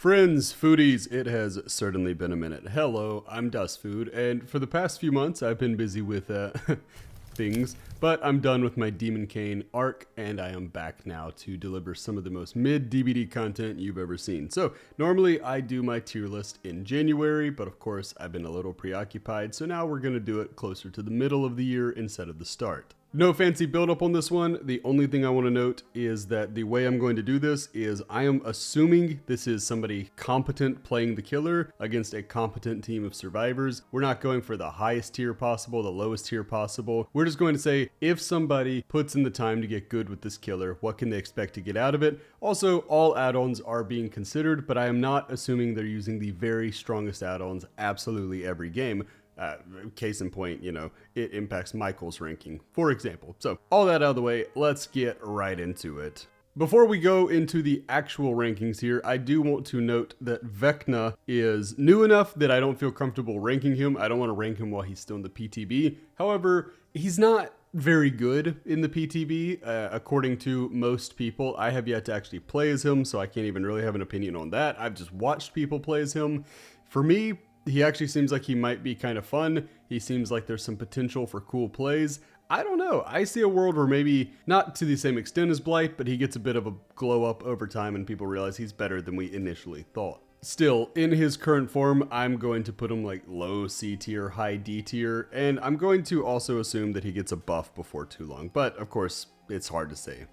Friends, foodies, it has certainly been a minute. Hello, I'm DustFood, and for the past few months I've been busy with things, but I'm done with my Demon Cane arc, and I am back now to deliver some of the most mid-DBD content you've ever seen. So, normally I do my tier list in January, but of course I've been a little preoccupied, so now we're going to do it closer to the middle of the year instead of the start. No fancy build-up on this one. The only thing I want to note is that the way I'm going to do this is I am assuming this is somebody competent playing the killer against a competent team of survivors. We're not going for the highest tier possible, the lowest tier possible. We're just going to say if somebody puts in the time to get good with this killer, what can they expect to get out of it? Also, all add-ons are being considered, but I am not assuming they're using the very strongest add-ons absolutely every game. Case in point, it impacts Michael's ranking, for example. So all that out of the way, let's get right into it. Before we go into the actual rankings here, I do want to note that Vecna is new enough that I don't feel comfortable ranking him. I don't want to rank him while he's still in the PTB. However, he's not very good in the PTB, according to most people. I have yet to actually play as him, so I can't even really have an opinion on that. I've just watched people play as him. For me, he actually seems like he might be kind of fun. He seems like there's some potential for cool plays. I don't know. I see a world where maybe not to the same extent as Blight, but he gets a bit of a glow up over time and people realize he's better than we initially thought. Still, in his current form, I'm going to put him like low C tier, high D tier, and I'm going to also assume that he gets a buff before too long. But of course, it's hard to say.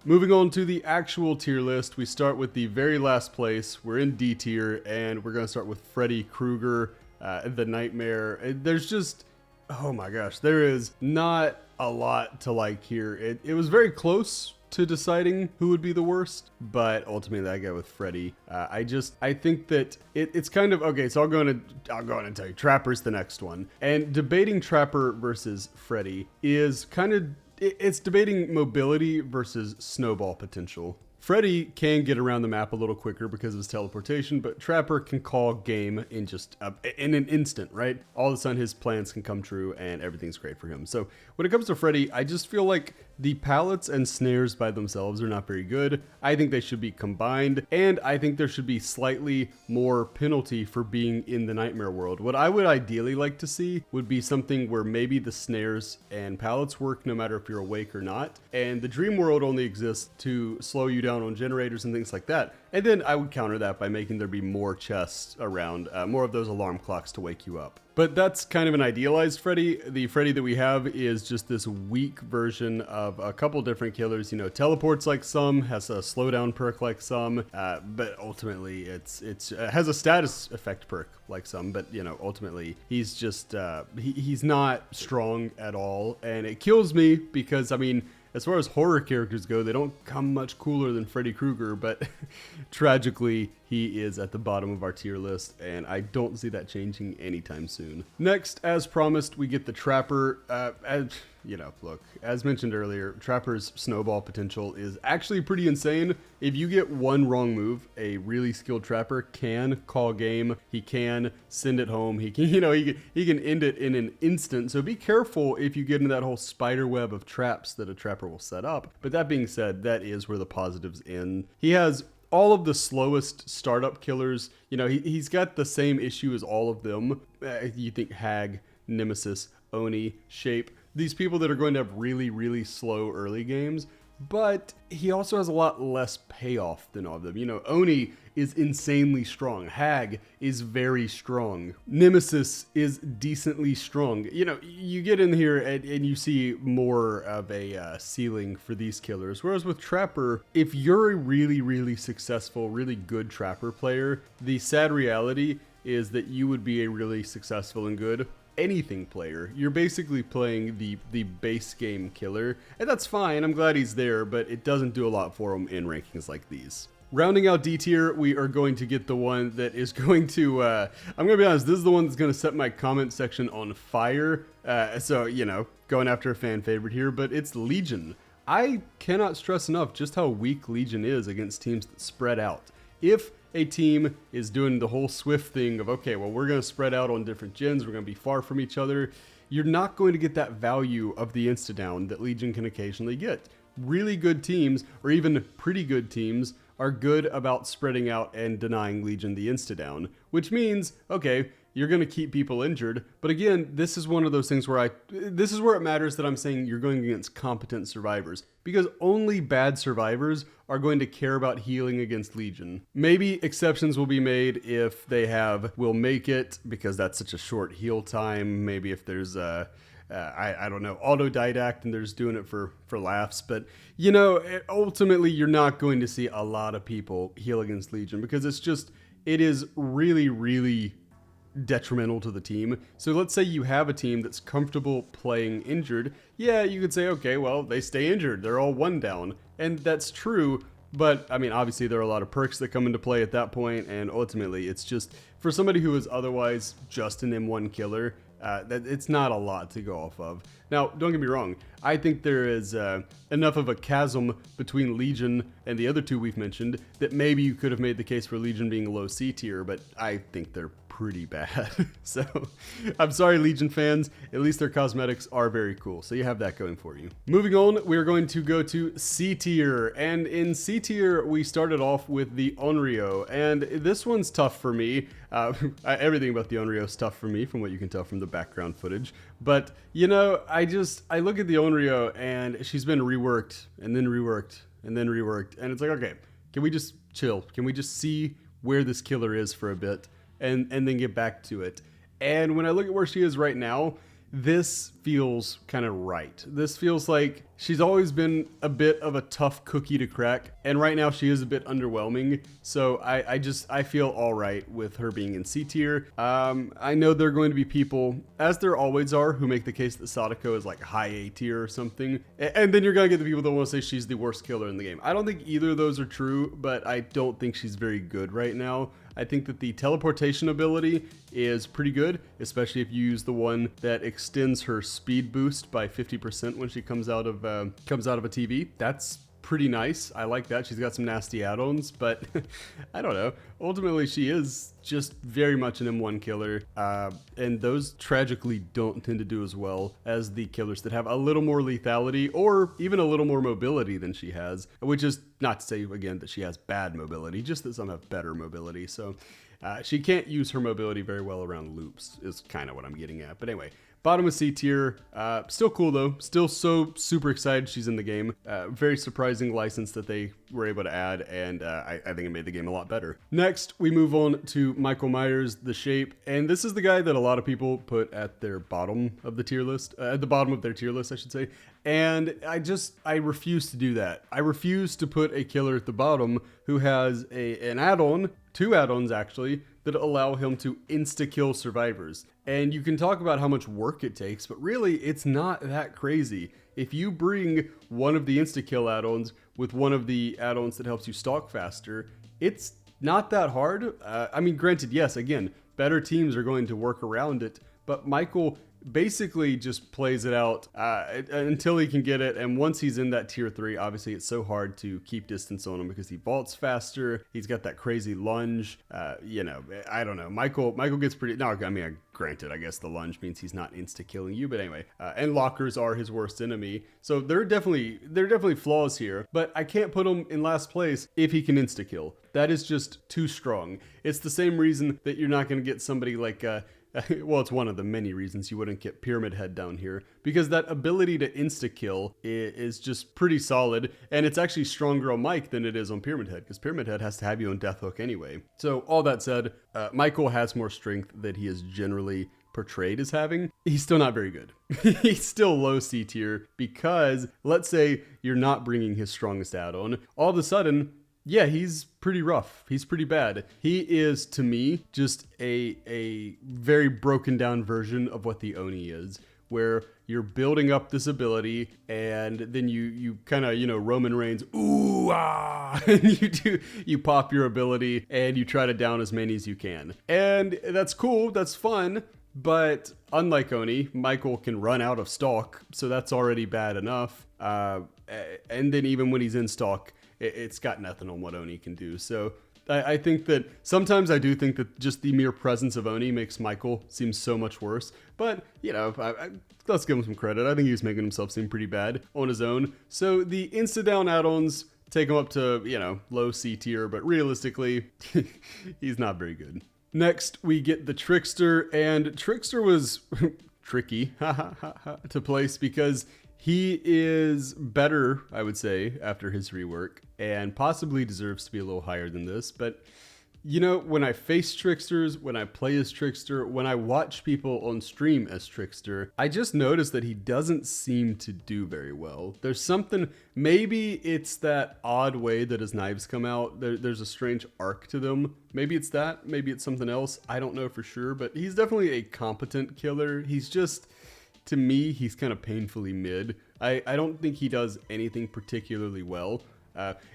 Moving on to the actual tier list, we start with the very last place. We're in D tier, and we're going to start with Freddy Krueger, the Nightmare. There's just, oh my gosh, there is not a lot to like here. It was very close to deciding who would be the worst, but ultimately I go with Freddy. I think that it's kind of, okay, so I'll go on and tell you, Trapper's the next one. And debating Trapper versus Freddy is kind of, it's debating mobility versus snowball potential. Freddy can get around the map a little quicker because of his teleportation, but Trapper can call game in just in an instant, right? All of a sudden his plans can come true and everything's great for him. So when it comes to Freddy, I just feel like the pallets and snares by themselves are not very good. I think they should be combined, and I think there should be slightly more penalty for being in the nightmare world. What I would ideally like to see would be something where maybe the snares and pallets work no matter if you're awake or not, and the dream world only exists to slow you down on generators and things like that. And then I would counter that by making there be more chests around, more of those alarm clocks to wake you up. But that's kind of an idealized Freddy. The Freddy that we have is just this weak version of a couple different killers. Teleports like some, has a slowdown perk like some, but ultimately it has a status effect perk like some. But ultimately he's just he's not strong at all, and it kills me because as far as horror characters go, they don't come much cooler than Freddy Krueger, but tragically, he is at the bottom of our tier list, and I don't see that changing anytime soon. Next, as promised, we get the Trapper. Look, as mentioned earlier, Trapper's snowball potential is actually pretty insane. If you get one wrong move, a really skilled Trapper can call game. He can send it home. He can, he can end it in an instant. So be careful if you get into that whole spider web of traps that a Trapper will set up. But that being said, that is where the positives end. He has all of the slowest startup killers. He's got the same issue as all of them. You think Hag, Nemesis, Oni, Shape, these people that are going to have really, really slow early games, but he also has a lot less payoff than all of them. Oni is insanely strong. Hag is very strong. Nemesis is decently strong. You get in here and you see more of a ceiling for these killers. Whereas with Trapper, if you're a really, really successful, really good Trapper player, the sad reality is that you would be a really successful and good anything player. You're basically playing the base game killer, and that's fine. I'm glad he's there, but it doesn't do a lot for him in rankings like these. Rounding out D tier, we are going to get the one that is going to, I'm going to be honest, this is the one that's going to set my comment section on fire. So, going after a fan favorite here, but it's Legion. I cannot stress enough just how weak Legion is against teams that spread out. If a team is doing the whole Swift thing of, okay, well, we're going to spread out on different gens, we're going to be far from each other, you're not going to get that value of the insta-down that Legion can occasionally get. Really good teams, or even pretty good teams, are good about spreading out and denying Legion the insta-down, which means, okay, you're going to keep people injured. But again, this is one of those things where this is where it matters that I'm saying you're going against competent survivors, because only bad survivors are going to care about healing against Legion. Maybe exceptions will be made if they will make it, because that's such a short heal time. Maybe if there's I don't know, autodidact and they're just doing it for laughs. But, you know, ultimately you're not going to see a lot of people heal against Legion, because it is really, really detrimental to the team. So let's say you have a team that's comfortable playing injured. Yeah, you could say, okay, well, they stay injured. They're all one down. And that's true. But, I mean, obviously there are a lot of perks that come into play at that point, and ultimately it's just, for somebody who is otherwise just an M1 killer, that it's not a lot to go off of. Now, don't get me wrong, I think there is enough of a chasm between Legion and the other two we've mentioned that maybe you could have made the case for Legion being low C tier, but I think they're pretty bad. So, I'm sorry, Legion fans, at least their cosmetics are very cool, so you have that going for you. Moving on, we're going to go to C tier, and in C tier, we started off with the Onryo, and this one's tough for me. Everything about the Onryo is tough for me, from what you can tell from the background footage, but, you know, I look at the Onryo, and she's been reworked, and then reworked, and then reworked, and it's like, okay, can we just chill? Can we just see where this killer is for a bit? And then get back to it. And when I look at where she is right now, this feels kind of right. This feels like she's always been a bit of a tough cookie to crack, and right now she is a bit underwhelming. So I feel all right with her being in C tier. I know there are going to be people, as there always are, who make the case that Sadako is like high A tier or something, and then you're gonna get the people that want to say she's the worst killer in the game. I don't think either of those are true, but I don't think she's very good right now. I think that the teleportation ability is pretty good, especially if you use the one that extends her speed boost by 50% when she comes out of a TV. That's pretty nice. I like that. She's got some nasty add-ons, but I don't know. Ultimately, she is just very much an M1 killer, and those tragically don't tend to do as well as the killers that have a little more lethality or even a little more mobility than she has, which is not to say, again, that she has bad mobility, just that some have better mobility. So she can't use her mobility very well around loops is kind of what I'm getting at. But anyway, bottom of C tier, still cool though, still so super excited she's in the game. Very surprising license that they were able to add, and I think it made the game a lot better. Next, we move on to Michael Myers, the Shape, and this is the guy that a lot of people put at their bottom of the tier list, at the bottom of their tier list, I should say. And I refuse to do that. I refuse to put a killer at the bottom who has an add-on, two add-ons actually, that allow him to insta-kill survivors. And you can talk about how much work it takes, but really it's not that crazy. If you bring one of the insta-kill add-ons with one of the add-ons that helps you stalk faster, it's not that hard. I mean, granted, yes, again, better teams are going to work around it, but Michael basically just plays it out until he can get it, and once he's in that tier 3, obviously it's so hard to keep distance on him because he vaults faster, he's got that crazy lunge, you know, I don't know, Michael gets pretty, no, I mean, granted, I guess the lunge means he's not insta-killing you, but anyway, and lockers are his worst enemy, so there are definitely flaws here, but I can't put him in last place if he can insta-kill. That is just too strong. It's the same reason that you're not going to get somebody like, well, it's one of the many reasons you wouldn't get Pyramid Head down here, because that ability to insta-kill is just pretty solid, and it's actually stronger on Mike than it is on Pyramid Head, because Pyramid Head has to have you on Death Hook anyway. So all that said, Michael has more strength that he is generally portrayed as having. He's still not very good. He's still low C tier, because let's say you're not bringing his strongest add-on, all of a sudden, yeah, he's pretty rough. He's pretty bad. He is, to me, just a very broken down version of what the Oni is, where you're building up this ability and then you kind of, you know, Roman Reigns, ooh, ah, and you pop your ability and you try to down as many as you can. And that's cool. That's fun. But unlike Oni, Michael can run out of stalk, so that's already bad enough. And then even when he's in stalk, it's got nothing on what Oni can do. So I think that sometimes I do think that just the mere presence of Oni makes Michael seem so much worse. But, you know, let's give him some credit. I think he's making himself seem pretty bad on his own. So the insta-down add-ons take him up to, you know, low C tier, but realistically, he's not very good. Next, we get the Trickster, and Trickster was tricky to place because he is better, I would say, after his rework, and possibly deserves to be a little higher than this. But, you know, when I face Tricksters, when I play as Trickster, when I watch people on stream as Trickster, I just notice that he doesn't seem to do very well. There's something, maybe it's that odd way that his knives come out. There's a strange arc to them. Maybe it's that, maybe it's something else. I don't know for sure, but he's definitely a competent killer. He's just, to me, he's kind of painfully mid. I don't think he does anything particularly well.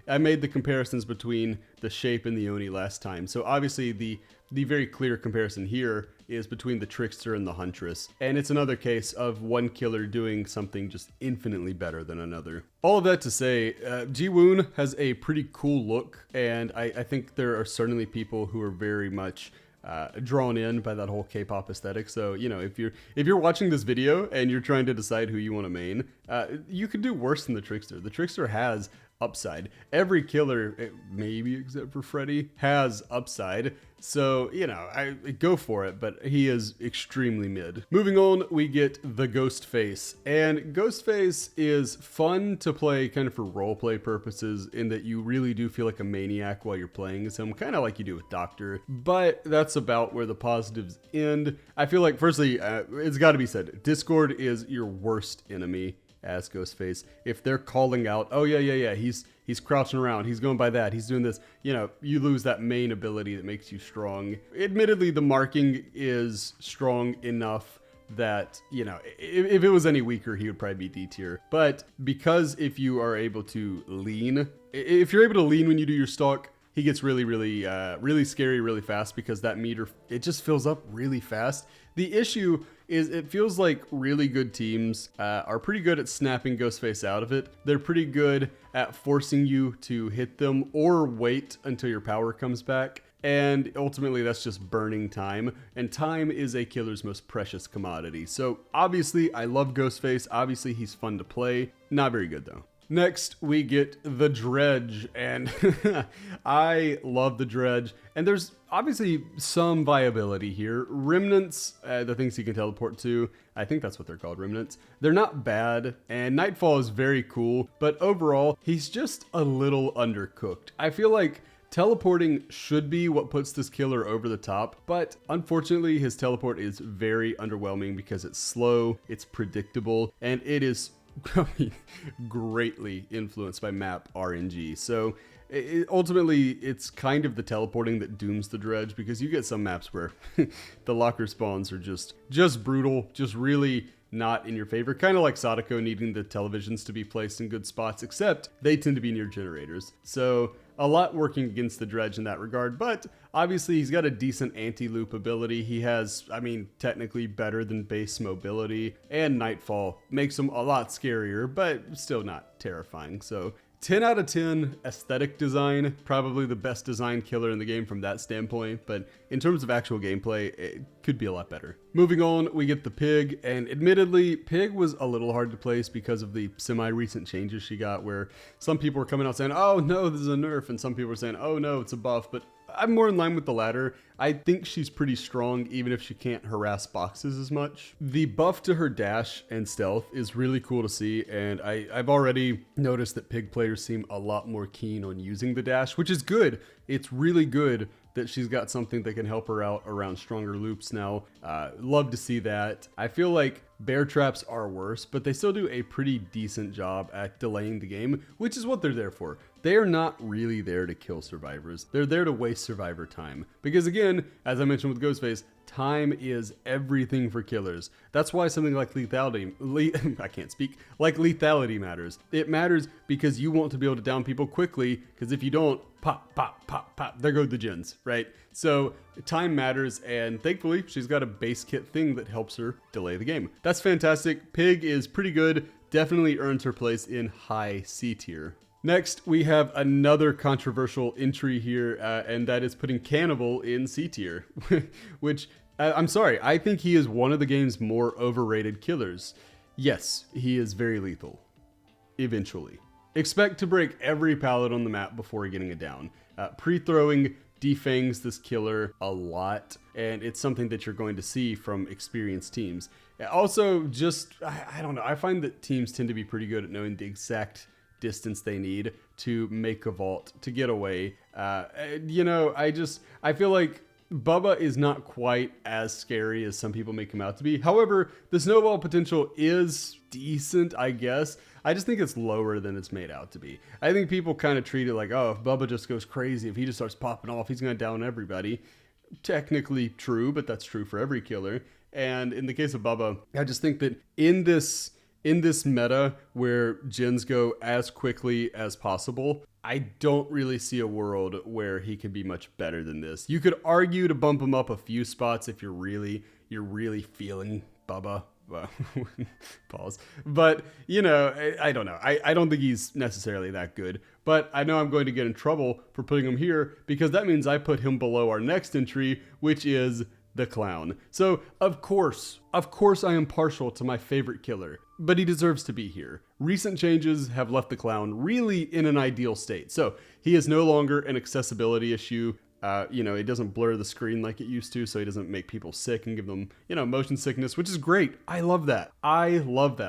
I made the comparisons between the Shape and the Oni last time. So obviously the very clear comparison here is between the Trickster and the Huntress. And it's another case of one killer doing something just infinitely better than another. All of that to say, Ji-Woon has a pretty cool look. And I think there are certainly people who are very much drawn in by that whole K-pop aesthetic. So, you know, if you're watching this video and you're trying to decide who you want to main, you could do worse than the Trickster. The Trickster has upside. Every killer, maybe except for Freddy, has upside. So, you know, I go for it, but he is extremely mid. Moving on, we get the Ghostface. And Ghostface is fun to play kind of for roleplay purposes in that you really do feel like a maniac while you're playing as him, kind of like you do with Doctor. But that's about where the positives end. I feel like, firstly, it's got to be said, Discord is your worst enemy as Ghostface. If they're calling out, oh yeah, he's crouching around, he's going by that, he's doing this, you know, you lose that main ability that makes you strong. Admittedly, the marking is strong enough that, you know, if it was any weaker, he would probably be D tier. But because if you are able to lean, if you're able to lean when you do your stalk, he gets really scary really fast because that meter, it just fills up really fast. The issue is it feels like really good teams are pretty good at snapping Ghostface out of it. They're pretty good at forcing you to hit them or wait until your power comes back. And ultimately that's just burning time. And time is a killer's most precious commodity. So obviously I love Ghostface. Obviously he's fun to play. Not very good though. Next, we get the Dredge, and I love the Dredge, and there's obviously some viability here. Remnants, the things he can teleport to, I think that's what they're called, Remnants. They're not bad, and Nightfall is very cool, but overall, he's just a little undercooked. I feel like teleporting should be what puts this killer over the top, but unfortunately, his teleport is very underwhelming because it's slow, it's predictable, and it is greatly influenced by map RNG. So ultimately it's kind of the teleporting that dooms the Dredge, because you get some maps where the locker spawns are just brutal, just really not in your favor, kind of like Sadako needing the televisions to be placed in good spots, except they tend to be near generators. So a lot working against the Dredge in that regard, but obviously he's got a decent anti-loop ability. He has, I mean, technically better than base mobility, and Nightfall makes him a lot scarier, but still not terrifying. So 10 out of 10 aesthetic design, probably the best designed killer in the game from that standpoint, but in terms of actual gameplay, it could be a lot better. Moving on, we get the Pig, and admittedly, Pig was a little hard to place because of the semi-recent changes she got, where some people were coming out saying, oh no, this is a nerf, and some people were saying, oh no, it's a buff, but I'm more in line with the latter. I think she's pretty strong even if she can't harass boxes as much. The buff to her dash and stealth is really cool to see, and I've already noticed that Pig players seem a lot more keen on using the dash, which is good. It's really good that she's got something that can help her out around stronger loops now. Love to see that. I feel like bear traps are worse, but they still do a pretty decent job at delaying the game, which is what they're there for. They are not really there to kill survivors. They're there to waste survivor time. Because again, as I mentioned with Ghostface, time is everything for killers. That's why something like lethality, like lethality matters. It matters because you want to be able to down people quickly, because if you don't, pop, pop, pop, pop, there go the gens, right? So time matters, and thankfully she's got a base kit thing that helps her delay the game. That's fantastic. Pig is pretty good. Definitely earns her place in high C tier. Next, we have another controversial entry here, and that is putting Cannibal in C tier, which, I'm sorry, I think he is one of the game's more overrated killers. Yes, he is very lethal. Eventually. Expect to break every pallet on the map before getting it down. Pre-throwing defangs this killer a lot, and it's something that you're going to see from experienced teams. Also, just, I don't know, I find that teams tend to be pretty good at knowing the exact distance they need to make a vault, to get away. You know, I feel like Bubba is not quite as scary as some people make him out to be. However, the snowball potential is decent, I guess. I just think it's lower than it's made out to be. I think people kind of treat it like, oh, if Bubba just goes crazy, if he just starts popping off, he's going to down everybody. Technically true, but that's true for every killer. And in the case of Bubba, I just think that in this meta where gens go as quickly as possible, I don't really see a world where he can be much better than this. You could argue to bump him up a few spots if you're really feeling Bubba. Well, pause. But, you know, I don't know. I don't think he's necessarily that good. But I know I'm going to get in trouble for putting him here because that means I put him below our next entry, which is the Clown. So, of course I am partial to my favorite killer, but he deserves to be here. Recent changes have left the Clown really in an ideal state. So, he is no longer an accessibility issue. You know, it doesn't blur the screen like it used to, so he doesn't make people sick and give them, you know, motion sickness, which is great. I love that.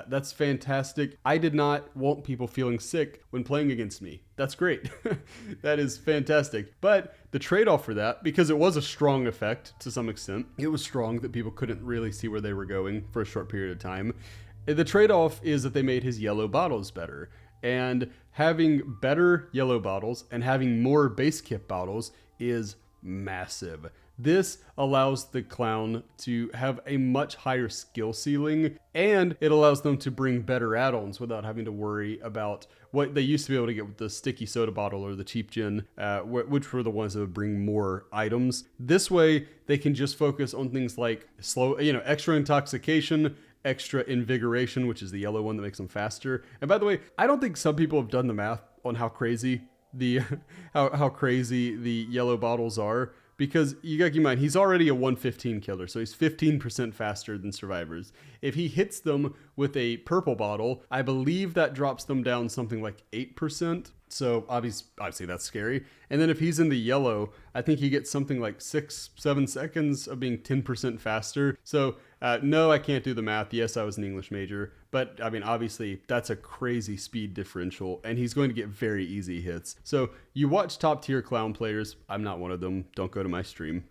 That's fantastic. I did not want people feeling sick when playing against me. That's great. That is fantastic. But the trade-off for that, because it was a strong effect to some extent, it was strong that people couldn't really see where they were going for a short period of time. The trade-off is that they made his yellow bottles better. And having better yellow bottles and having more base kit bottles is massive. This allows the Clown to have a much higher skill ceiling, and it allows them to bring better add-ons without having to worry about what they used to be able to get with the sticky soda bottle or the cheap gin, which were the ones that would bring more items. This way, they can just focus on things like extra intoxication, extra invigoration, which is the yellow one that makes them faster. And by the way, I don't think some people have done the math on how crazy how crazy the yellow bottles are, because you gotta keep in mind he's already a 115 killer, so he's 15% faster than survivors. If he hits them with a purple bottle, I believe that drops them down something like 8%. So obviously that's scary. And then if he's in the yellow, I think he gets something like 6-7 seconds of being 10% faster. So no, I can't do the math. Yes, I was an English major, but I mean, obviously that's a crazy speed differential, and he's going to get very easy hits. So you watch top tier Clown players. I'm not one of them. Don't go to my stream.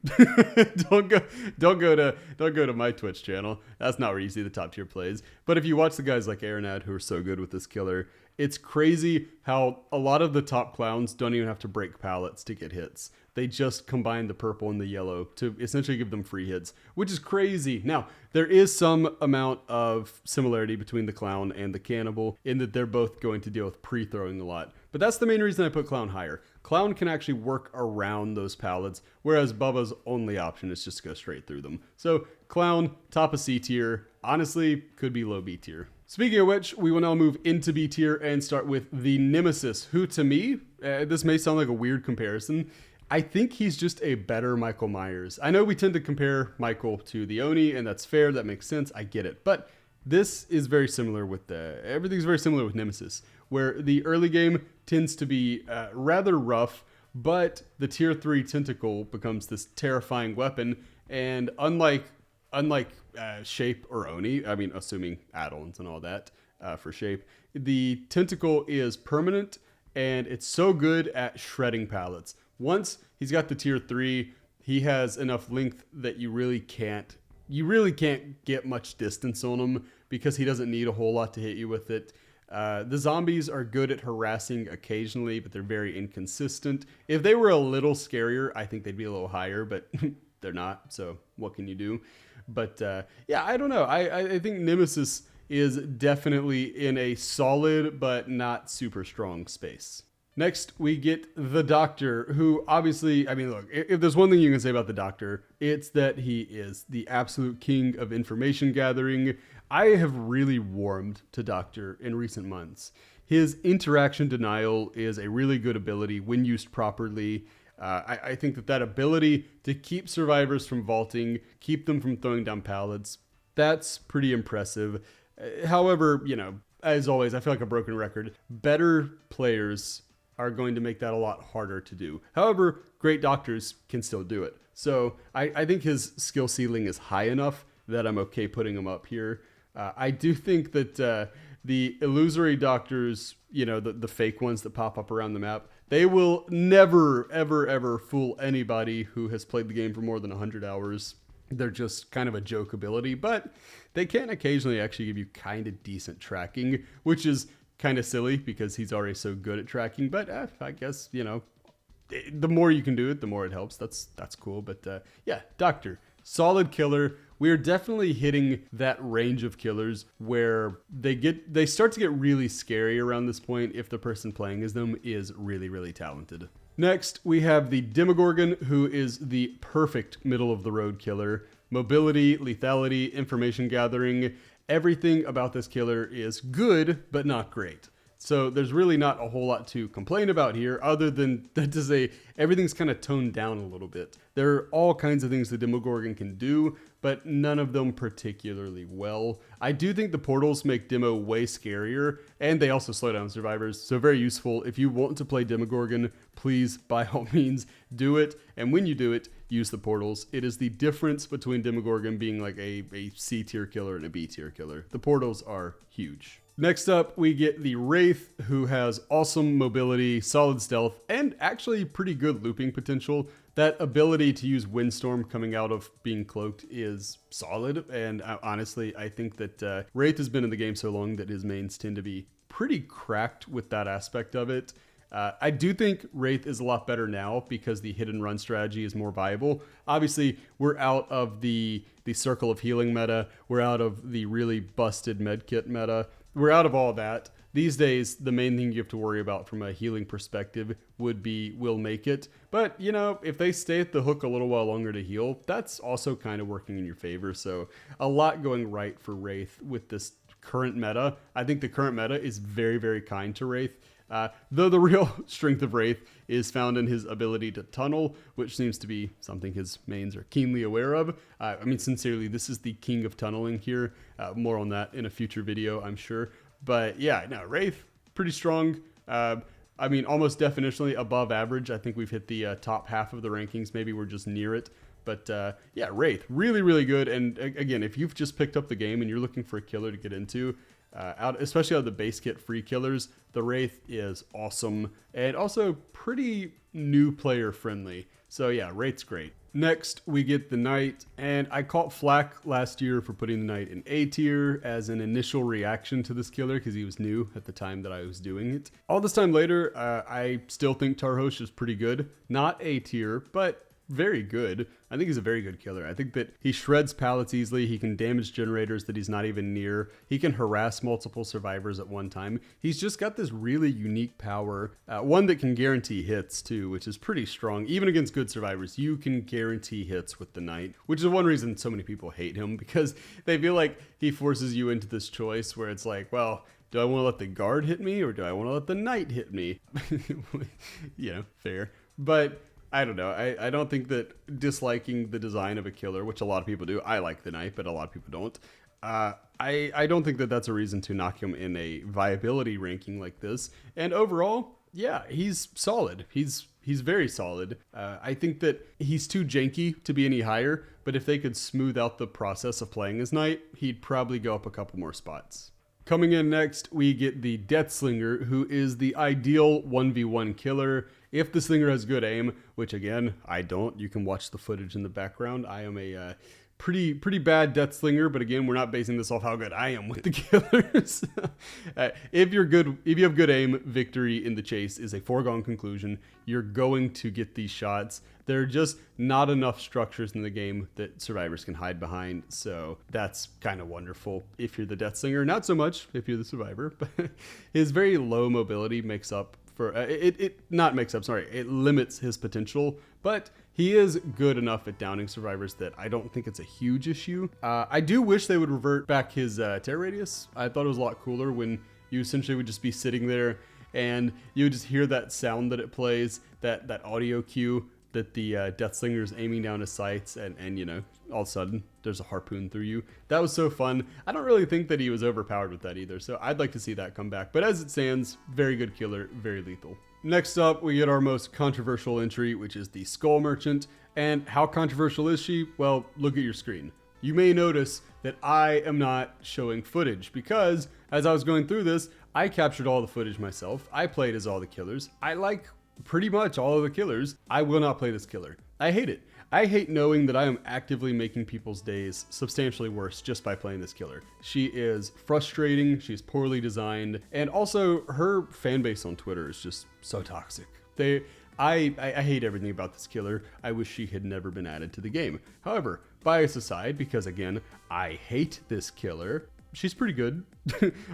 don't go to my Twitch channel. That's not where you see the top tier plays. But if you watch the guys like Aeronad who are so good with this killer, it's crazy how a lot of the top Clowns don't even have to break pallets to get hits. They just combine the purple and the yellow to essentially give them free hits, which is crazy. Now, there is some amount of similarity between the Clown and the Cannibal in that they're both going to deal with pre-throwing a lot. But that's the main reason I put Clown higher. Clown can actually work around those pallets, whereas Bubba's only option is just to go straight through them. So Clown, top of C tier, honestly, could be low B tier. Speaking of which, we will now move into B tier and start with the Nemesis, who to me, this may sound like a weird comparison, I think he's just a better Michael Myers. I know we tend to compare Michael to the Oni, and that's fair, that makes sense, I get it. But this is very similar with everything's very similar with Nemesis, where the early game tends to be rather rough, but the tier 3 tentacle becomes this terrifying weapon, and unlike Shape or Oni, I mean, assuming add-ons and all that for Shape, the tentacle is permanent, and it's so good at shredding pallets. Once he's got the tier 3, he has enough length that you really can't get much distance on him because he doesn't need a whole lot to hit you with it. The zombies are good at harassing occasionally, but they're very inconsistent. If they were a little scarier, I think they'd be a little higher, but they're not, so what can you do? But yeah, I don't know. I think Nemesis is definitely in a solid but not super strong space. Next, we get the Doctor, who obviously, I mean, look, if there's one thing you can say about the Doctor, it's that he is the absolute king of information gathering. I have really warmed to Doctor in recent months. His interaction denial is a really good ability when used properly. I think that ability to keep survivors from vaulting, keep them from throwing down pallets, that's pretty impressive. However, as always, I feel like a broken record. Better players are going to make that a lot harder to do. However, great doctors can still do it. So I think his skill ceiling is high enough that I'm okay putting him up here. I do think that the illusory doctors, the fake ones that pop up around the map, they will never, ever, ever fool anybody who has played the game for more than 100 hours. They're just kind of a joke ability, but they can occasionally actually give you kind of decent tracking, which is kind of silly because he's already so good at tracking. But I guess, the more you can do it, the more it helps. That's cool. But yeah, Doctor, solid killer. We're definitely hitting that range of killers where they start to get really scary around this point if the person playing as them is really, really talented. Next, we have the Demogorgon, who is the perfect middle-of-the-road killer. Mobility, lethality, information gathering, everything about this killer is good, but not great. So there's really not a whole lot to complain about here other than that to say everything's kind of toned down a little bit. There are all kinds of things the Demogorgon can do, but none of them particularly well. I do think the portals make Demo way scarier, and they also slow down survivors, so very useful. If you want to play Demogorgon, please, by all means, do it. And when you do it, use the portals. It is the difference between Demogorgon being like a C tier killer and a B tier killer. The portals are huge. Next up, we get the Wraith, who has awesome mobility, solid stealth, and actually pretty good looping potential. That ability to use Windstorm coming out of being cloaked is solid, and honestly, I think that Wraith has been in the game so long that his mains tend to be pretty cracked with that aspect of it. I do think Wraith is a lot better now because the hit and run strategy is more viable. Obviously, we're out of the circle of healing meta. We're out of the really busted medkit meta. We're out of all that. These days, the main thing you have to worry about from a healing perspective would be will make it. But, if they stay at the hook a little while longer to heal, that's also kind of working in your favor. So a lot going right for Wraith with this current meta. I think the current meta is very, very kind to Wraith. Though the real strength of Wraith is found in his ability to tunnel, which seems to be something his mains are keenly aware of. Sincerely, this is the king of tunneling here. More on that in a future video, I'm sure. But yeah, no, Wraith, pretty strong. Almost definitionally above average. I think we've hit the top half of the rankings. Maybe we're just near it. But yeah, Wraith, really, really good. And again, if you've just picked up the game and you're looking for a killer to get into, especially out of the base kit free killers, the Wraith is awesome and also pretty new player friendly. So yeah, Wraith's great. Next, we get the Knight, and I caught flack last year for putting the Knight in A tier as an initial reaction to this killer because he was new at the time that I was doing it. All this time later, I still think Tarhosh is pretty good. Not A tier, but very good. I think he's a very good killer. I think that he shreds pallets easily. He can damage generators that he's not even near. He can harass multiple survivors at one time. He's just got this really unique power. One that can guarantee hits too, which is pretty strong. Even against good survivors, you can guarantee hits with the Knight, which is one reason so many people hate him because they feel like he forces you into this choice where it's like, well, do I want to let the guard hit me or do I want to let the Knight hit me? Fair. But I don't know. I don't think that disliking the design of a killer, which a lot of people do, I like the Knight, but a lot of people don't. I don't think that that's a reason to knock him in a viability ranking like this. And overall, yeah, he's solid. He's very solid. I think that he's too janky to be any higher, but if they could smooth out the process of playing as Knight, he'd probably go up a couple more spots. Coming in next, we get the Deathslinger, who is the ideal 1v1 killer. If the Slinger has good aim, which again, I don't, you can watch the footage in the background. I am a pretty bad Deathslinger, but again, we're not basing this off how good I am with the killers. If you have good aim, victory in the chase is a foregone conclusion. You're going to get these shots. There are just not enough structures in the game that survivors can hide behind, so that's kind of wonderful if you're the Deathslinger. Not so much if you're the survivor, but his very low mobility makes up for it limits his potential, but he is good enough at downing survivors that I don't think it's a huge issue. I do wish they would revert back his tear radius. I thought it was a lot cooler when You essentially would just be sitting there and you would just hear that sound that it plays, that audio cue that the Deathslinger is aiming down his sights, and you know, all of a sudden there's a harpoon through you. That was so fun. I don't really think that he was overpowered with that either, so I'd like to see that come back. But as it stands, very good killer, very lethal. Next up, we get our most controversial entry, which is the Skull Merchant. And how controversial is she? Well, look at your screen. You may notice that I am not showing footage because as I was going through this, I captured all the footage myself. I played as all the killers. I like pretty much all of the killers. I will not play this killer. I hate it. I hate knowing that I am actively making people's days substantially worse just by playing this killer. She is frustrating, she's poorly designed, and also her fan base on Twitter is just so toxic. I hate everything about this killer. I wish she had never been added to the game. However, bias aside, because again, I hate this killer, she's pretty good.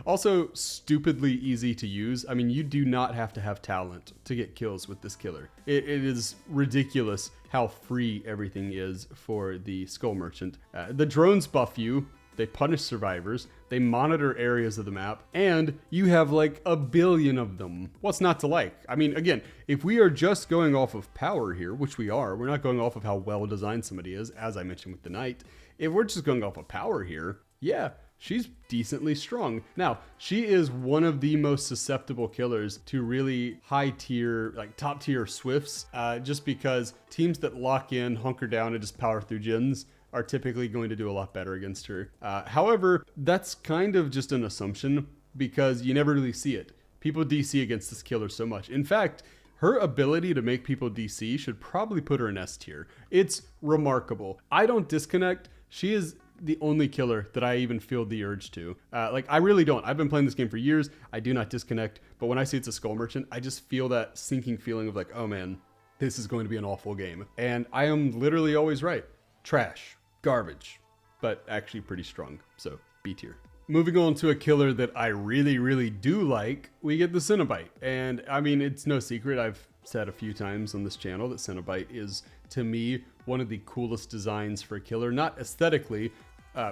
Also, stupidly easy to use. I mean, you do not have to have talent to get kills with this killer. It is ridiculous how free everything is for the Skull Merchant. The drones buff you, they punish survivors, they monitor areas of the map, and you have like a billion of them. What's not to like? I mean, again, if we are just going off of power here, which we are, we're not going off of how well designed somebody is, as I mentioned with the Knight. If we're just going off of power here, yeah, she's decently strong. Now, she is one of the most susceptible killers to really high tier, like top tier Swifts, just because teams that lock in, hunker down, and just power through gens are typically going to do a lot better against her. However, that's kind of just an assumption because you never really see it. People DC against this killer so much. In fact, her ability to make people DC should probably put her in S tier. It's remarkable. I don't disconnect. She is the only killer that I even feel the urge to. Like, I really don't. I've been playing this game for years. I do not disconnect. But when I see it's a Skull Merchant, I just feel that sinking feeling of like, oh man, this is going to be an awful game. And I am literally always right. Trash. Garbage. But actually pretty strong. So, B tier. Moving on to a killer that I really, really do like, we get the Cenobite. And I mean, it's no secret. I've said a few times on this channel that Cenobite is, to me, one of the coolest designs for a killer. Not aesthetically,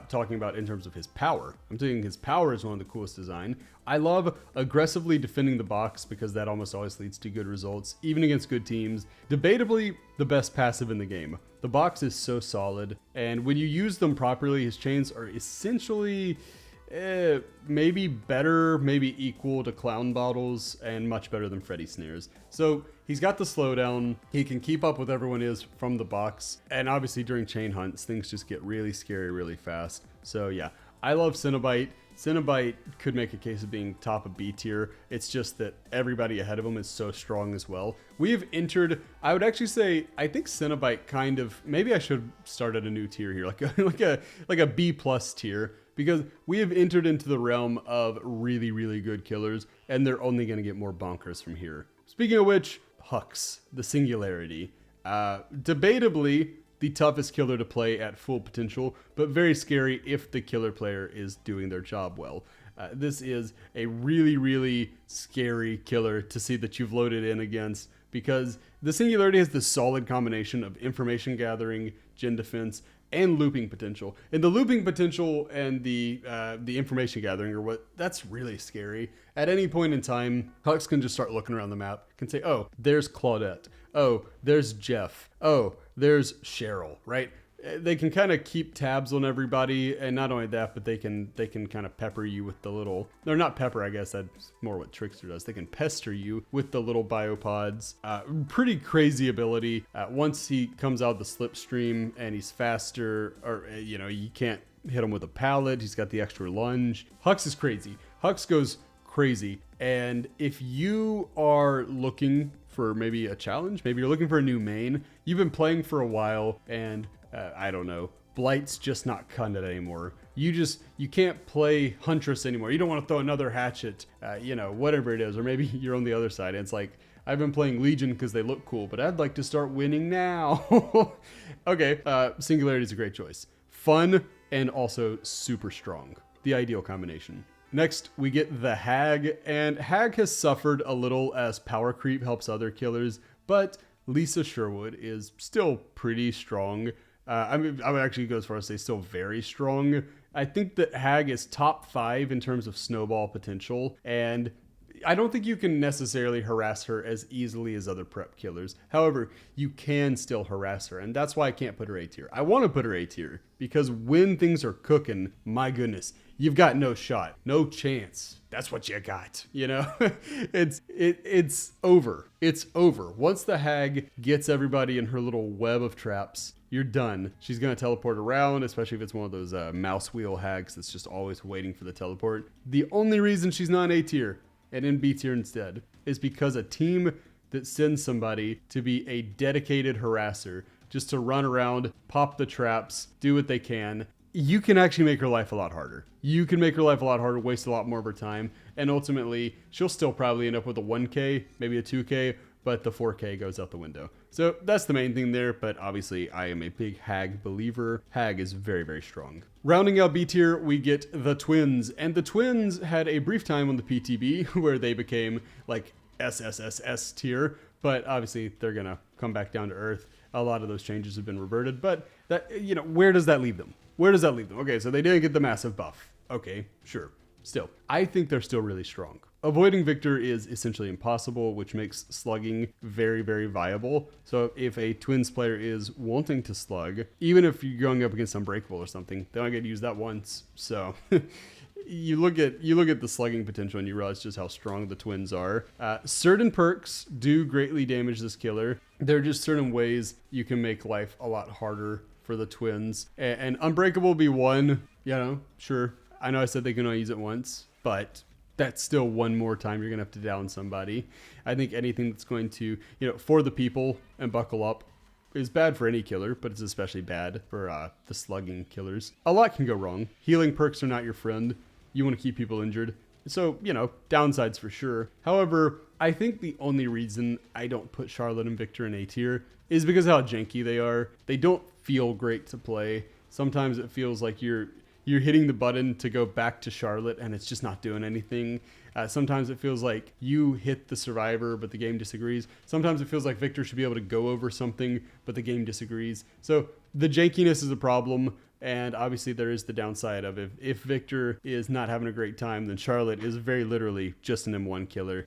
talking about in terms of his power. I'm saying his power is one of the coolest design. I love aggressively defending the box because that almost always leads to good results, even against good teams. Debatably the best passive in the game. The box is so solid, and when you use them properly, his chains are essentially maybe better, maybe equal to clown bottles, and much better than Freddy snares. So he's got the slowdown, he can keep up with everyone is from the box, and obviously during chain hunts, things just get really scary really fast. So yeah, I love Cenobite. Cenobite could make a case of being top of B tier. It's just that everybody ahead of him is so strong as well. We have entered, I would actually say, I think Cenobite kind of, maybe I should start at a new tier here, like a B plus tier, because we have entered into the realm of really, really good killers, and they're only going to get more bonkers from here. Speaking of which, Hux, the Singularity. Debatably, the toughest killer to play at full potential, but very scary if the killer player is doing their job well. This is a really, really scary killer to see that you've loaded in against, because the Singularity has this solid combination of information gathering, gen defense, and looping potential. And the looping potential and the information gathering are that's really scary. At any point in time, Hux can just start looking around the map, can say, oh, there's Claudette. Oh, there's Jeff. Oh, there's Cheryl, right? They can kind of keep tabs on everybody, and not only that, but they can kind of pepper you with the little, or not pepper, I guess that's more what Trickster does. They can pester you with the little biopods. Pretty crazy ability. Once he comes out of the slipstream and he's faster, or you can't hit him with a pallet. He's got the extra lunge. Hux is crazy. Hux goes crazy. And if you are looking for maybe a challenge, maybe you're looking for a new main, you've been playing for a while, and I don't know, Blight's just not cutting it anymore. You can't play Huntress anymore. You don't want to throw another hatchet, whatever it is. Or maybe you're on the other side and it's like, I've been playing Legion because they look cool, but I'd like to start winning now. Okay, Singularity is a great choice. Fun and also super strong. The ideal combination. Next, we get the Hag, and Hag has suffered a little as power creep helps other killers, but Lisa Sherwood is still pretty strong. I would actually go as far as say still very strong. I think that Hag is top 5 in terms of snowball potential, and I don't think you can necessarily harass her as easily as other prep killers. However, you can still harass her, and that's why I can't put her A tier. I want to put her A tier because when things are cooking, my goodness, you've got no shot, no chance. That's what you got, you know? It's over. It's over. Once the Hag gets everybody in her little web of traps, you're done. She's going to teleport around, especially if it's one of those mouse wheel Hags that's just always waiting for the teleport. The only reason she's not A tier and in B tier instead is because a team that sends somebody to be a dedicated harasser, just to run around, pop the traps, do what they can, you can actually make her life a lot harder. You can make her life a lot harder, waste a lot more of her time, and ultimately she'll still probably end up with a 1k, maybe a 2k, but the 4k goes out the window. So that's the main thing there, but obviously I am a big Hag believer. Hag is very, very strong. Rounding out B tier, we get the Twins, and the Twins had a brief time on the PTB where they became like SSSS tier, but obviously they're gonna come back down to earth. A lot of those changes have been reverted, but that, you know, where does that leave them? Where does that leave them? Okay, so they didn't get the massive buff. Okay, sure. Still, I think they're still really strong. Avoiding Victor is essentially impossible, which makes slugging very, very viable. So if a Twins player is wanting to slug, even if you're going up against Unbreakable or something, they only get to use that once. So you look at the slugging potential and you realize just how strong the Twins are. Certain perks do greatly damage this killer. There are just certain ways you can make life a lot harder for the Twins. And Unbreakable be one, you know, sure. I know I said they can only use it once, but that's still one more time you're going to have to down somebody. I think anything that's going to, you know, for the people and buckle up is bad for any killer, but it's especially bad for the slugging killers. A lot can go wrong. Healing perks are not your friend. You want to keep people injured. So, you know, downsides for sure. However, I think the only reason I don't put Charlotte and Victor in A tier is because of how janky they are. They don't feel great to play. Sometimes it feels like you're hitting the button to go back to Charlotte and it's just not doing anything. Sometimes it feels like you hit the survivor, but the game disagrees. Sometimes it feels like Victor should be able to go over something, but the game disagrees. So the jankiness is a problem. And obviously there is the downside of if Victor is not having a great time, then Charlotte is very literally just an M1 killer,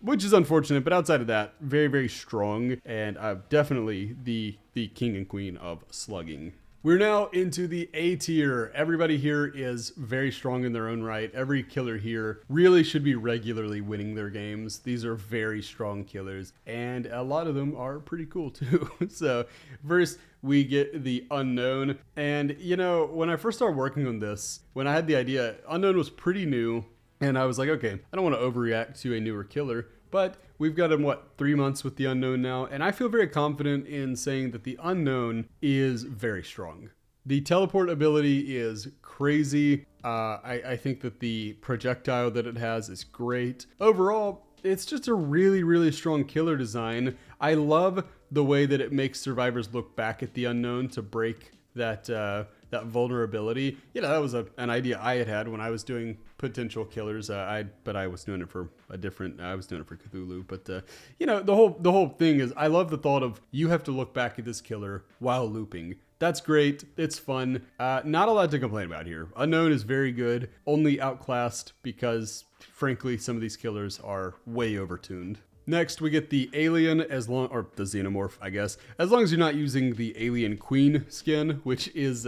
which is unfortunate. But outside of that, very, very strong and definitely the king and queen of slugging. We're now into the A tier. Everybody here is very strong in their own right. Every killer here really should be regularly winning their games. These are very strong killers, and a lot of them are pretty cool too. So first, we get the Unknown. And, you know, when I first started working on this, when I had the idea, Unknown was pretty new, and I was like, okay, I don't want to overreact to a newer killer. But we've got him, 3 months with the Unknown now, and I feel very confident in saying that the Unknown is very strong. The teleport ability is crazy. I think that the projectile that it has is great. Overall, it's just a really, really strong killer design. I love the way that it makes survivors look back at the Unknown to break that vulnerability. You know, that was an idea I had when I was doing potential killers. But I was doing it for I was doing it for Cthulhu. But you know, the whole thing is, I love the thought of you have to look back at this killer while looping. That's great. It's fun. Not a lot to complain about here. Unknown is very good, only outclassed because, frankly, some of these killers are way overtuned. Next, we get the Alien, or the Xenomorph, I guess. As long as you're not using the Alien Queen skin, which is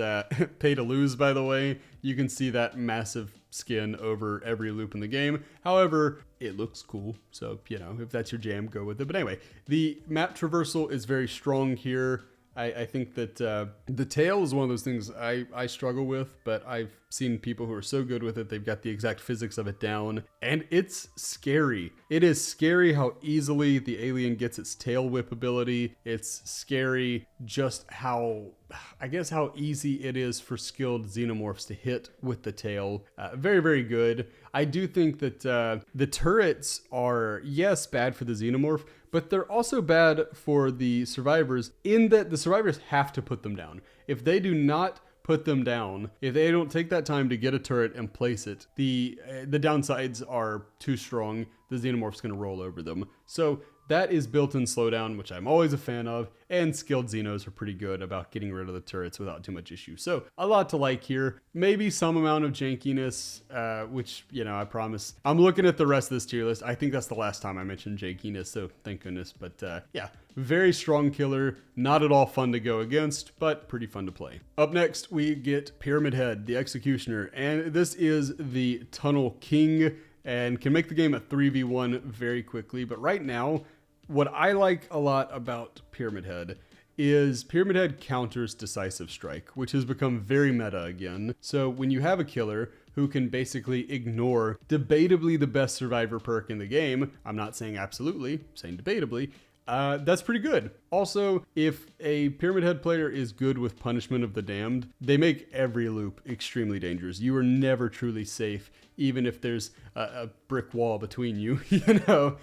pay to lose, by the way. You can see that massive skin over every loop in the game. However, it looks cool. So, you know, if that's your jam, go with it. But anyway, the map traversal is very strong here. I think that the tail is one of those things I struggle with, but I've seen people who are so good with it, they've got the exact physics of it down, and it's scary. It is scary how easily the alien gets its tail whip ability. It's scary just how easy it is for skilled xenomorphs to hit with the tail. Very, very good. I do think that the turrets are, yes, bad for the xenomorph, but they're also bad for the survivors in that the survivors have to put them down. If they do not put them down, if they don't take that time to get a turret and place it, the downsides are too strong. The xenomorph's going to roll over them. So That is built-in slowdown, which I'm always a fan of, and skilled Xenos are pretty good about getting rid of the turrets without too much issue. So a lot to like here. Maybe some amount of jankiness, which, you know, I promise. I'm looking at the rest of this tier list. I think that's the last time I mentioned jankiness, so thank goodness. But yeah, very strong killer. Not at all fun to go against, but pretty fun to play. Up next, we get Pyramid Head, the Executioner, and this is the Tunnel King and can make the game a 3v1 very quickly. But right now, what I like a lot about Pyramid Head is Pyramid Head counters Decisive Strike, which has become very meta again. So when you have a killer who can basically ignore debatably the best survivor perk in the game, I'm not saying absolutely, I'm saying debatably, that's pretty good. Also, if a Pyramid Head player is good with Punishment of the Damned, they make every loop extremely dangerous. You are never truly safe, even if there's a brick wall between you, you know?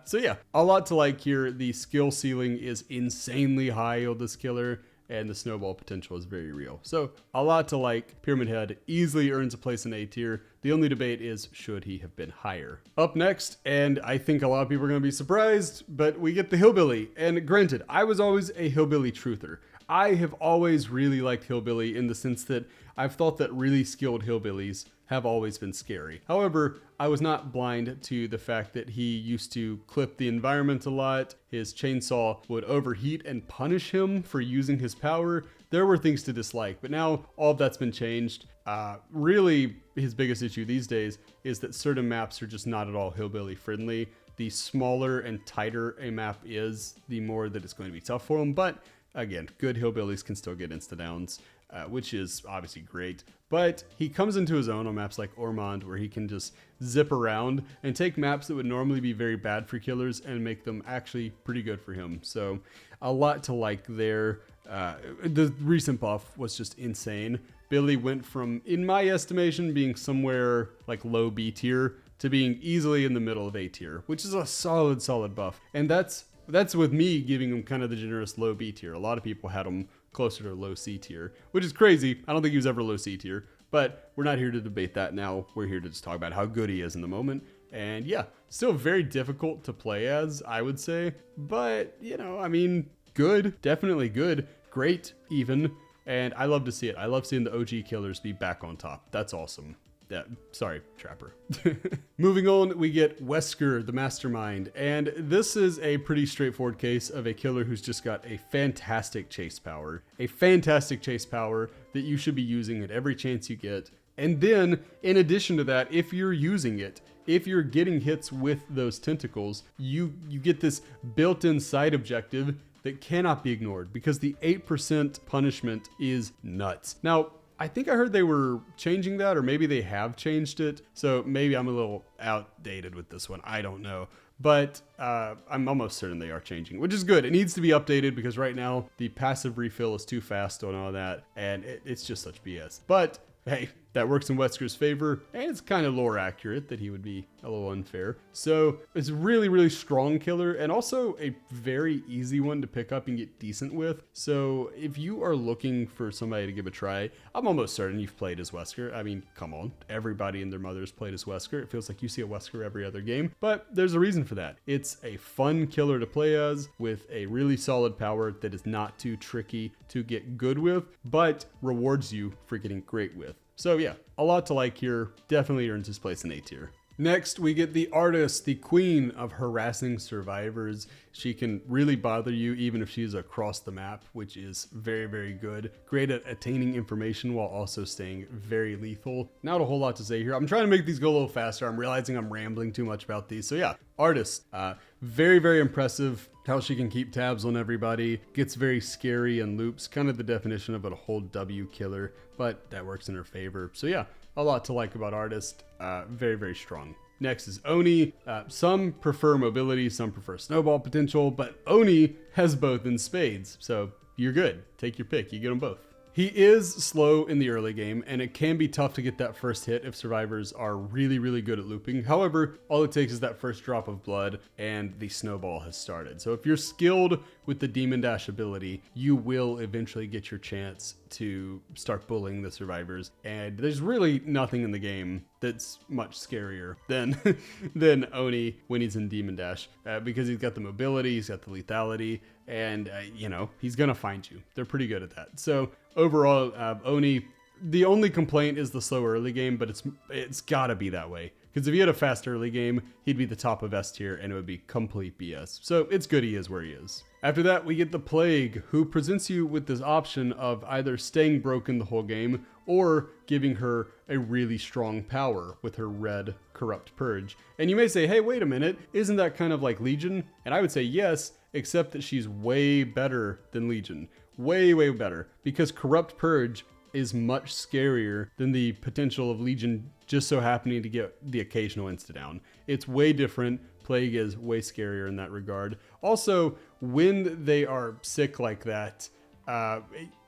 So yeah, a lot to like here. The skill ceiling is insanely high on this killer, and the snowball potential is very real. So a lot to like. Pyramid Head easily earns a place in A tier. The only debate is, should he have been higher? Up next, and I think a lot of people are gonna be surprised, but we get the Hillbilly. And granted, I was always a Hillbilly truther. I have always really liked Hillbilly in the sense that I've thought that really skilled Hillbillies have always been scary. However, I was not blind to the fact that he used to clip the environment a lot. His chainsaw would overheat and punish him for using his power. There were things to dislike, but now all of that's been changed. Really, his biggest issue these days is that certain maps are just not at all Hillbilly friendly. The smaller and tighter a map is, the more that it's going to be tough for him. But again, good Hillbillies can still get insta-downs, which is obviously great. But he comes into his own on maps like Ormond, where he can just zip around and take maps that would normally be very bad for killers and make them actually pretty good for him. So a lot to like there. The recent buff was just insane. Billy went from, in my estimation, being somewhere like low B tier to being easily in the middle of A tier, which is a solid buff. And that's with me giving him kind of the generous low B tier. A lot of people had him closer to low C tier, which is crazy. I don't think he was ever low C tier, but we're not here to debate that now. We're here to just talk about how good he is in the moment. And yeah, still very difficult to play as, I would say. But, you know, I mean, good, definitely good, great even. And I love to see it. I love seeing the OG killers be back on top. That's awesome. Yeah, sorry, Trapper. Moving on, we get Wesker, the Mastermind. And this is a pretty straightforward case of a killer who's just got a fantastic chase power. A fantastic chase power that you should be using at every chance you get. And then, in addition to that, if you're using it, if you're getting hits with those tentacles, you get this built-in side objective that cannot be ignored because the 8% punishment is nuts. Now, I think I heard they were changing that, or maybe they have changed it. So maybe I'm a little outdated with this one. I don't know. But I'm almost certain they are changing, which is good. It needs to be updated because right now the passive refill is too fast on all that. And it's just such BS. But hey, that works in Wesker's favor, and it's kind of lore accurate that he would be a little unfair. So it's a really strong killer, and also a very easy one to pick up and get decent with. So if you are looking for somebody to give a try, I'm almost certain you've played as Wesker. I mean, come on, everybody and their mother's played as Wesker. It feels like you see a Wesker every other game, but there's a reason for that. It's a fun killer to play as with a really solid power that is not too tricky to get good with, but rewards you for getting great with. So yeah, a lot to like here. Definitely earns his place in A tier. Next, we get the Artist, the queen of harassing survivors. She can really bother you even if she's across the map, which is very good. Great at attaining information while also staying very lethal. Not a whole lot to say here. I'm trying to make these go a little faster. I'm realizing I'm rambling too much about these. So yeah, Artist, very impressive how she can keep tabs on everybody. Gets very scary and loops, kind of the definition of a whole W killer, but that works in her favor. So yeah, a lot to like about Artist. Very strong. Next is Oni. Some prefer mobility, some prefer snowball potential, but Oni has both in spades. So you're good. Take your pick. You get them both. He is slow in the early game, and it can be tough to get that first hit if survivors are really good at looping. However, all it takes is that first drop of blood, and the snowball has started. So if you're skilled with the Demon Dash ability, you will eventually get your chance to start bullying the survivors. And there's really nothing in the game that's much scarier than than Oni when he's in Demon Dash, because he's got the mobility, he's got the lethality, and you know, he's gonna find you. They're pretty good at that. So overall, Oni, the only complaint is the slow early game, but it's gotta be that way. Because if he had a fast early game, he'd be the top of S tier and it would be complete BS. So it's good he is where he is. After that, we get the Plague, who presents you with this option of either staying broken the whole game or giving her a really strong power with her red Corrupt Purge. And you may say, hey, wait a minute, isn't that kind of like Legion? And I would say yes, except that she's way better than Legion. Way, way better. Because Corrupt Purge is much scarier than the potential of Legion just so happening to get the occasional insta-down. It's way different. Plague is way scarier in that regard. Also, when they are sick like that,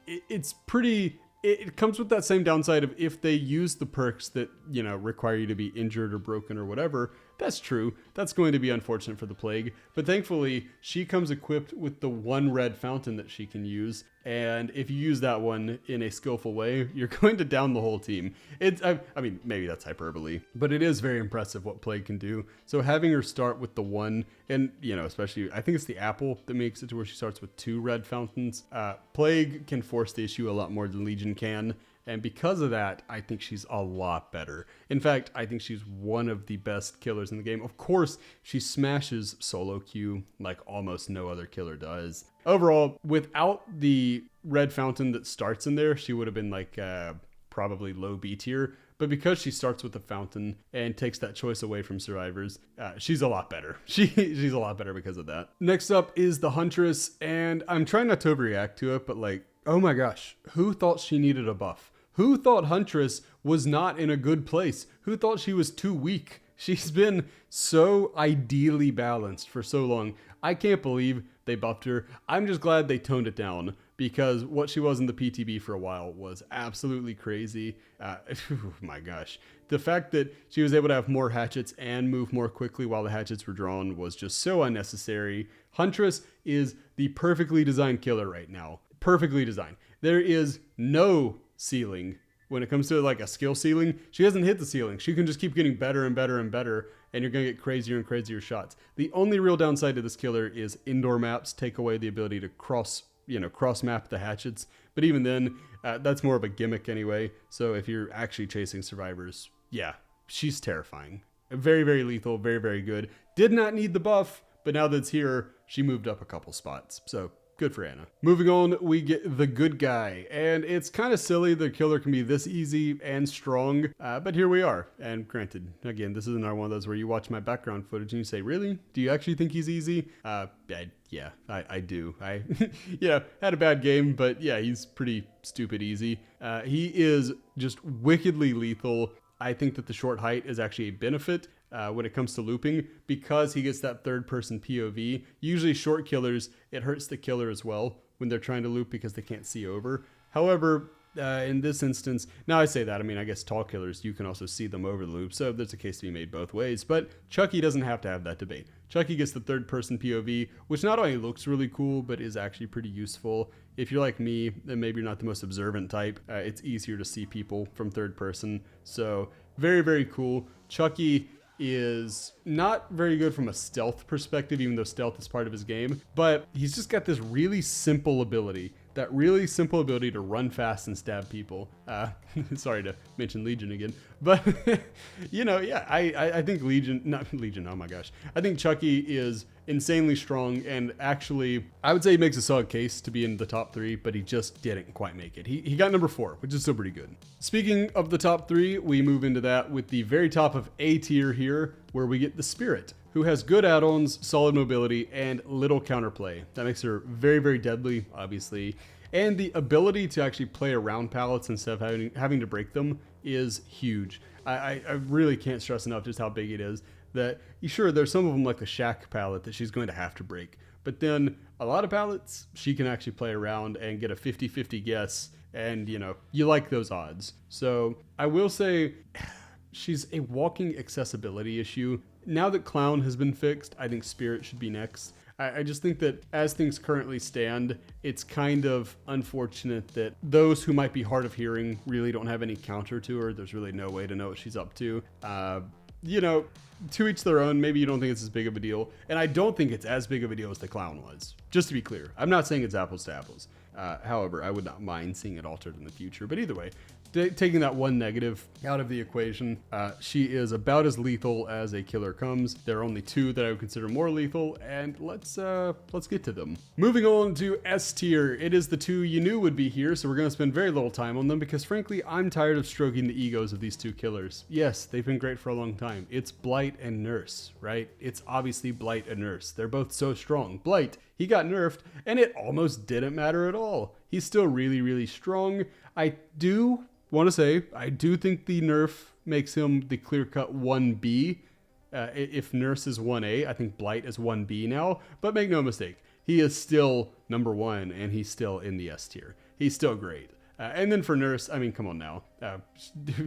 it's pretty... It comes with that same downside of if they use the perks that, you know, require you to be injured or broken or whatever. That's true. That's going to be unfortunate for the Plague. But thankfully, she comes equipped with the one red fountain that she can use. And if you use that one in a skillful way, you're going to down the whole team. I mean, maybe that's hyperbole, but it is very impressive what Plague can do. So having her start with the one, and, you know, especially, I think it's the apple that makes it to where she starts with 2 red fountains. Plague can force the issue a lot more than Legion can. And because of that, I think she's a lot better. In fact, I think she's one of the best killers in the game. Of course, she smashes solo queue like almost no other killer does. Overall, without the red fountain that starts in there, she would have been like probably low B tier. But because she starts with the fountain and takes that choice away from survivors, she's a lot better. She's a lot better because of that. Next up is the Huntress, and I'm trying not to overreact to it, but like, oh my gosh, who thought she needed a buff? Who thought Huntress was not in a good place? Who thought she was too weak? She's been so ideally balanced for so long. I can't believe they buffed her. I'm just glad they toned it down, because what she was in the PTB for a while was absolutely crazy. Oh my gosh. The fact that she was able to have more hatchets and move more quickly while the hatchets were drawn was just so unnecessary. Huntress is the perfectly designed killer right now. Perfectly designed. There is no ceiling when it comes to like a skill ceiling. She hasn't hit the ceiling. She can just keep getting better and better and better, and you're gonna get crazier and crazier shots. The only real downside to this killer is indoor maps take away the ability to cross map the hatchets, but even then, that's more of a gimmick anyway. So if you're actually chasing survivors, yeah, she's terrifying. Very, very lethal, very, very good. Did not need the buff, but now that it's here, she moved up a couple spots. So good for Anna. Moving on, we get the good guy. And it's kind of silly the killer can be this easy and strong, but here we are. And granted, again, this is another one of those where you watch my background footage and you say, really? Do you actually think he's easy? Yeah, I do. I had a bad game, but yeah, he's pretty stupid easy. He is just wickedly lethal. I think that the short height is actually a benefit when it comes to looping, because he gets that third person POV. Usually short killers, it hurts the killer as well when they're trying to loop because they can't see over. However, in this instance, now I say that, I mean, I guess tall killers, you can also see them over the loop, so there's a case to be made both ways, but Chucky doesn't have to have that debate. Chucky gets the third person POV, which not only looks really cool, but is actually pretty useful. If you're like me, and maybe you're not the most observant type, it's easier to see people from third person, so very, very cool. Chucky is not very good from a stealth perspective, even though stealth is part of his game, but he's just got this really simple ability, to run fast and stab people. Sorry to mention Legion again, but I think I think Chucky is insanely strong, and actually I would say he makes a solid case to be in the top 3, but he just didn't quite make it. He got number 4, which is still pretty good. Speaking of the top 3, we move into that with the very top of A tier here, where we get the Spirit, who has good add-ons, solid mobility, and little counterplay. That makes her very, very deadly, obviously. And the ability to actually play around pallets instead of having to break them is huge. I really can't stress enough just how big it is. That, sure, there's some of them like the Shack pallet that she's going to have to break. But then a lot of pallets, she can actually play around and get a 50-50 guess. And, you like those odds. So I will say she's a walking accessibility issue. Now that Clown has been fixed, I think Spirit should be next. I just think that as things currently stand, it's kind of unfortunate that those who might be hard of hearing really don't have any counter to her. There's really no way to know what she's up to. You know, to each their own. Maybe you don't think it's as big of a deal. And I don't think it's as big of a deal as the clown was. Just to be clear, I'm not saying it's apples to apples. However, I would not mind seeing it altered in the future. But either way, taking that one negative out of the equation, she is about as lethal as a killer comes. There are only two that I would consider more lethal, and let's get to them. Moving on to S tier, it is the two you knew would be here, so we're going to spend very little time on them because frankly, I'm tired of stroking the egos of these two killers. Yes, they've been great for a long time. It's Blight and Nurse, right? It's obviously Blight and Nurse. They're both so strong. Blight, he got nerfed, and it almost didn't matter at all. He's still really, really strong. I do want to say, I do think the nerf makes him the clear-cut 1B. If Nurse is 1A, I think Blight is 1B now. But make no mistake, he is still number 1, and he's still in the S tier. He's still great. And then for Nurse, I mean, come on now.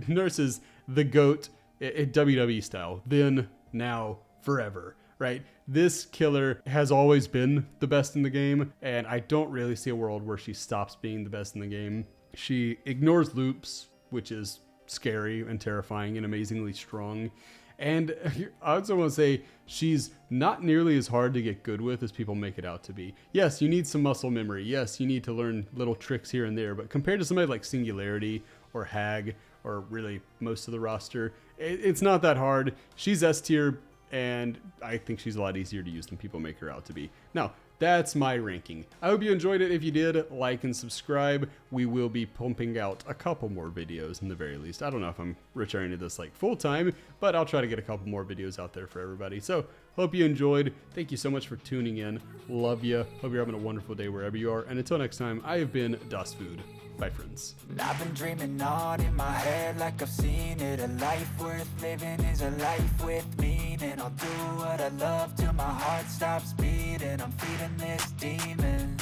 Nurse is the GOAT, WWE style. Then, now, forever. Right? This killer has always been the best in the game, and I don't really see a world where she stops being the best in the game. She ignores loops, which is scary and terrifying and amazingly strong. And I also want to say she's not nearly as hard to get good with as people make it out to be. Yes, you need some muscle memory. Yes, you need to learn little tricks here and there, but compared to somebody like Singularity or Hag, or really most of the roster, it's not that hard. She's S tier, and I think she's a lot easier to use than people make her out to be. Now, that's my ranking. I hope you enjoyed it. If you did, like and subscribe. We will be pumping out a couple more videos in the very least. I don't know if I'm returning to this like full time, but I'll try to get a couple more videos out there for everybody. So hope you enjoyed. Thank you so much for tuning in. Love you. Hope you're having a wonderful day wherever you are. And until next time, I have been Das Food. Bye, friends. I've been dreaming on in my head like I've seen it. A life worth living is a life with meaning. I'll do what I love till my heart stops beating. I'm feeding this demon.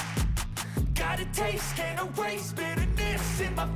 Got a taste, can't erase bitterness in my face.